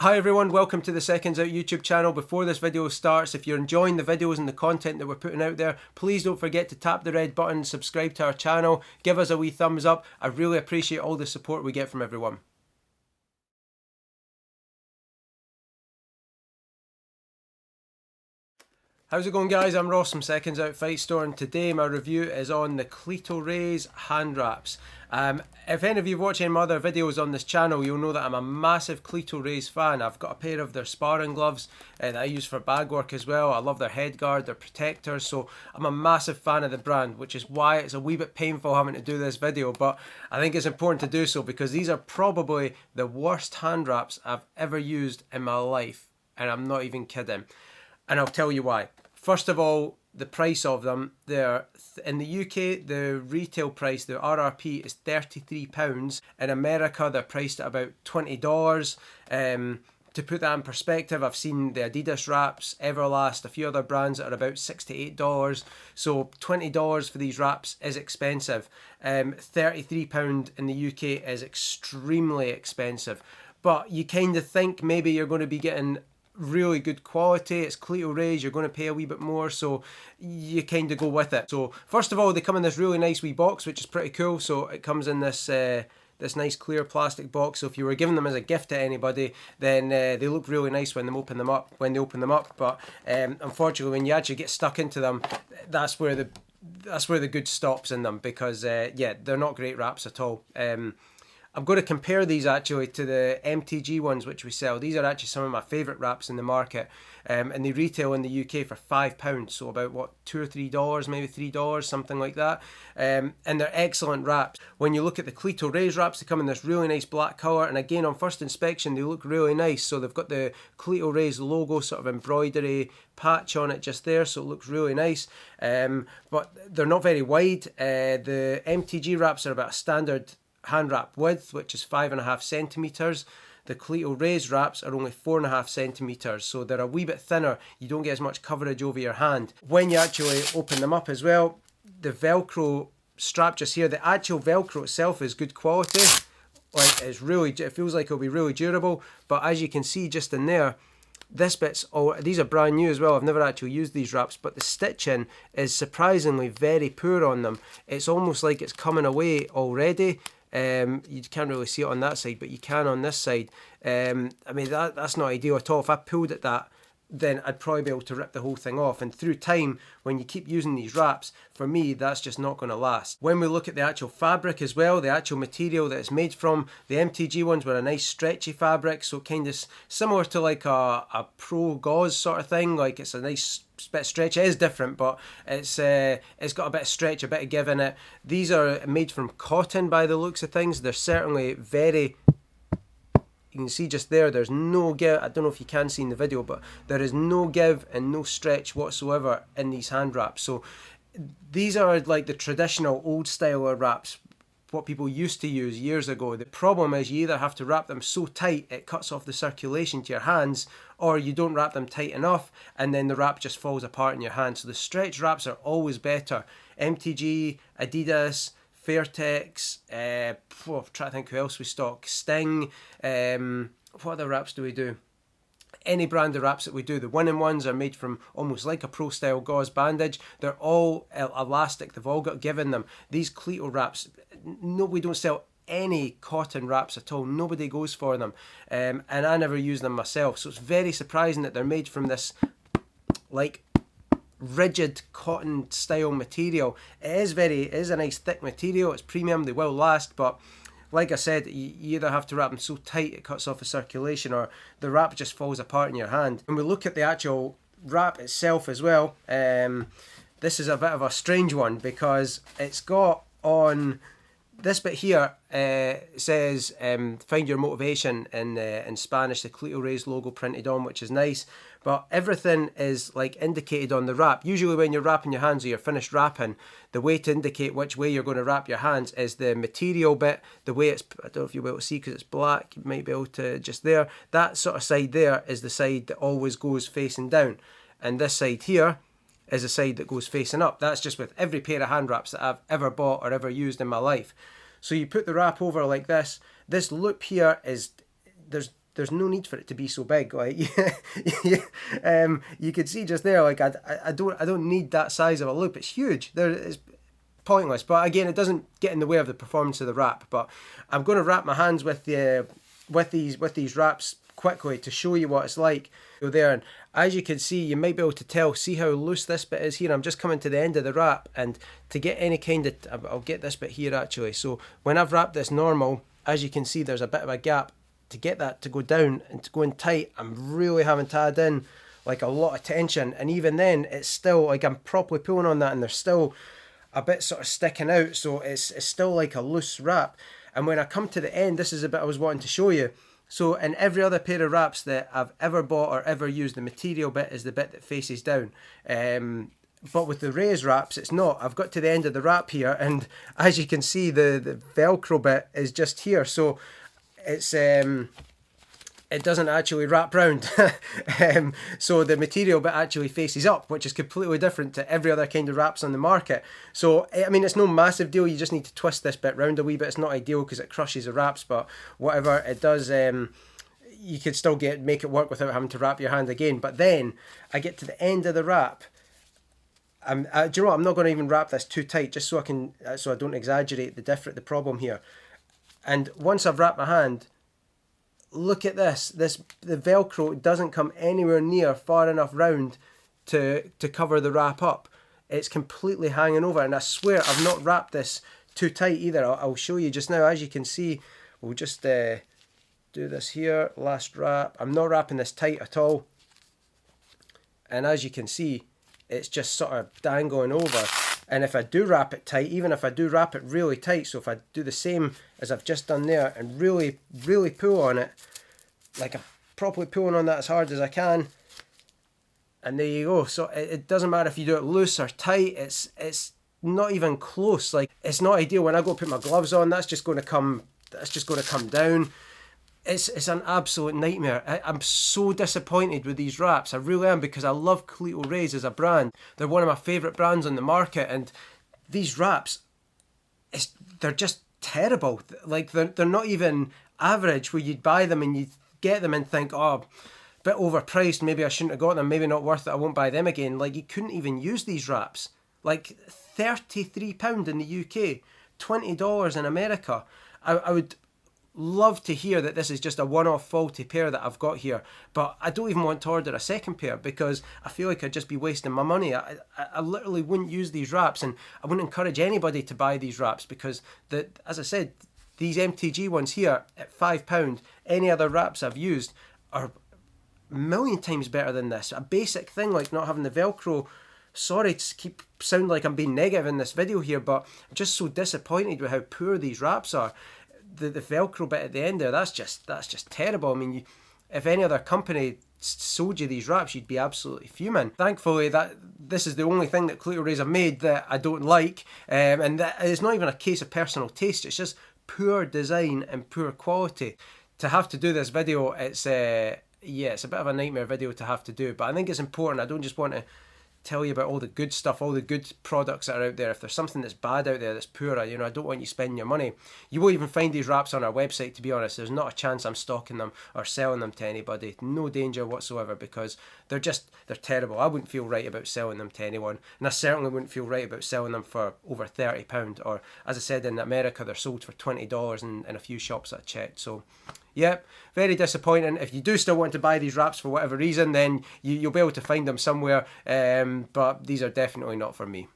Hi everyone, welcome to the Seconds Out YouTube channel. Before this video starts, if you're enjoying the videos and the content that we're putting out there, please don't forget to tap the red button, subscribe to our channel, give us a wee thumbs up. I really appreciate all the support we get from everyone. How's it going, guys? I'm Ross from Seconds Out Fight Store, and today my review is on the Cleto Reyes Handwraps. If any of you watch any of my other videos on this channel, you'll know that I'm a massive Cleto Reyes fan. I've got a pair of their sparring gloves that I use for bag work as well. I love their head guard, their protectors, so I'm a massive fan of the brand, which is why it's a wee bit painful having to do this video, but I think it's important to do so because these are probably the worst hand wraps I've ever used in my life, and I'm not even kidding. And I'll tell you why. First of all, the price of them. They're in the UK, the retail price, the RRP is £33. In America, they're priced at about $20. To put that in perspective, I've seen the Adidas wraps, Everlast, a few other brands that are about $6 to $8. So $20 for these wraps is expensive. £33 in the UK is extremely expensive. But you kind of think maybe you're going to be getting really good quality. It's Cleto Reyes, you're going to pay a wee bit more, so you kind of go with it. So first of all, they come in this really nice wee box, which is pretty cool. So it comes in this this nice clear plastic box. So if you were giving them as a gift to anybody, then they look really nice when they open them up. But unfortunately, when you actually get stuck into them, that's where the good stops in them, because yeah, they're not great wraps at all. I'm going to compare these actually to the MTG ones which we sell. These are actually some of my favourite wraps in the market, and they retail in the UK for £5, so about what, $2 or $3, maybe $3, something like that. And they're excellent wraps. When you look at the Cleto Reyes wraps, they come in this really nice black colour, and again on first inspection they look really nice. So they've got the Cleto Reyes logo sort of embroidery patch on it just there, so it looks really nice. But they're not very wide. The MTG wraps are about a standard hand wrap width, which is 5.5 centimeters. The Cleto Reyes wraps are only 4.5 centimeters, so they're a wee bit thinner. You don't get as much coverage over your hand. When you actually open them up as well, the Velcro strap just here, the actual Velcro itself is good quality. Like, it feels like it'll be really durable, but as you can see just in there, these are brand new as well. I've never actually used these wraps, but the stitching is surprisingly very poor on them. It's almost like it's coming away already. You can't really see it on that side, but you can on this side. I mean, that's not ideal at all. If I pulled at that, then I'd probably be able to rip the whole thing off. And through time, when you keep using these wraps, for me, that's just not going to last. When we look at the actual fabric as well, the actual material that it's made from, the MTG ones were a nice stretchy fabric, so kind of similar to like a pro gauze sort of thing. Like, it's a nice bit stretch. It is different, but it's got a bit of stretch, a bit of give in it. These are made from cotton by the looks of things. They're certainly very, you can see just there, there's no give. I don't know if you can see in the video, but there is no give and no stretch whatsoever in these hand wraps. So these are like the traditional old style wraps, what people used to use years ago. The problem is you either have to wrap them so tight it cuts off the circulation to your hands, or you don't wrap them tight enough and then the wrap just falls apart in your hand. So the stretch wraps are always better. MTG, Adidas, Fairtex, I'm trying to think who else we stock, Sting, what other wraps do we do? Any brand of wraps that we do, the winning ones are made from almost like a pro style gauze bandage. They're all elastic, they've all got give in them. These Cleto wraps, we don't sell any cotton wraps at all. Nobody goes for them, and I never use them myself, so it's very surprising that they're made from this like rigid cotton style material. It is a nice thick material, it's premium, they will last, but like I said, you either have to wrap them so tight it cuts off the circulation, or the wrap just falls apart in your hand. When we look at the actual wrap itself as well, this is a bit of a strange one, because it's got on this bit here, it says find your motivation in Spanish, the Cleto Reyes logo printed on, which is nice, but everything is like indicated on the wrap. Usually when you're wrapping your hands or you're finished wrapping, the way to indicate which way you're going to wrap your hands is the material bit, the way it's, I don't know if you'll be able to see because it's black, you might be able to just there, that sort of side there is the side that always goes facing down, and this side here is the side that goes facing up. That's just with every pair of hand wraps that I've ever bought or ever used in my life. So you put the wrap over like this. This loop here is, there's no need for it to be so big. Like, you could see just there, like, I don't need that size of a loop. It's huge. It's pointless. But again, it doesn't get in the way of the performance of the wrap. But I'm going to wrap my hands with these wraps quickly to show you what it's like. Go there, and as you can see, you might be able to tell, see how loose this bit is here. I'm just coming to the end of the wrap, and to get any kind of, I'll get this bit here actually. So when I've wrapped this normal, as you can see, there's a bit of a gap. To get that to go down and to go in tight, I'm really having to add in like a lot of tension, and even then it's still like I'm properly pulling on that, and there's still a bit sort of sticking out, so it's still like a loose wrap. And when I come to the end, this is a bit I was wanting to show you. So in every other pair of wraps that I've ever bought or ever used, the material bit is the bit that faces down. But with the Reyes wraps, it's not. I've got to the end of the wrap here, and as you can see, the Velcro bit is just here. So it's it doesn't actually wrap round. So the material bit actually faces up, which is completely different to every other kind of wraps on the market. So, I mean, it's no massive deal. You just need to twist this bit round a wee bit. It's not ideal because it crushes the wraps, but whatever, it does, you could still make it work without having to wrap your hand again. But then I get to the end of the wrap. Do you know what? I'm not going to even wrap this too tight, just so I don't exaggerate the problem here. And once I've wrapped my hand, look at this. The Velcro doesn't come anywhere near far enough round to cover the wrap up. It's completely hanging over, and I swear I've not wrapped this too tight either. I'll show you just now. As you can see, we'll just do this here. Last wrap. I'm not wrapping this tight at all, and as you can see, it's just sort of dangling over. And if I do wrap it tight, even if I do wrap it really tight, so if I do the same as I've just done there and really, really pull on it, like I'm properly pulling on that as hard as I can, and there you go. So it doesn't matter if you do it loose or tight, it's not even close. Like, it's not ideal. When I go put my gloves on, that's just going to come down. It's an absolute nightmare. I'm so disappointed with these wraps. I really am, because I love Cleto Reyes as a brand. They're one of my favourite brands on the market, and these wraps, they're just terrible. Like, they're not even average, where you'd buy them and you'd get them and think, oh, a bit overpriced, maybe I shouldn't have got them, maybe not worth it, I won't buy them again. Like, you couldn't even use these wraps. Like, £33 in the UK, $20 in America. I would love to hear that this is just a one-off faulty pair that I've got here, but I don't even want to order a second pair, because I feel like I'd just be wasting my money. I literally wouldn't use these wraps, and I wouldn't encourage anybody to buy these wraps, because as I said, these MTG ones here at £5, any other wraps I've used are a million times better than this. A basic thing like not having the Velcro. Sorry to sound like I'm being negative in this video here, but I'm just so disappointed with how poor these wraps are. The Velcro bit at the end there, that's just terrible. I mean, if any other company sold you these wraps, you'd be absolutely fuming. Thankfully, this is the only thing that Cleto Reyes have made that I don't like, and that it's not even a case of personal taste. It's just poor design and poor quality. To have to do this video, it's a bit of a nightmare video to have to do, but I think it's important. I don't just want to tell you about all the good stuff, all the good products that are out there. If there's something that's bad out there, that's poorer, I don't want you spending your money. You won't even find these wraps on our website, to be honest. There's not a chance I'm stocking them or selling them to anybody. No danger whatsoever, because they're terrible. I wouldn't feel right about selling them to anyone, and I certainly wouldn't feel right about selling them for over £30, or as I said, in America they're sold for $20 in a few shops that I checked. So yep, very disappointing. If you do still want to buy these wraps for whatever reason, then you'll be able to find them somewhere, but these are definitely not for me.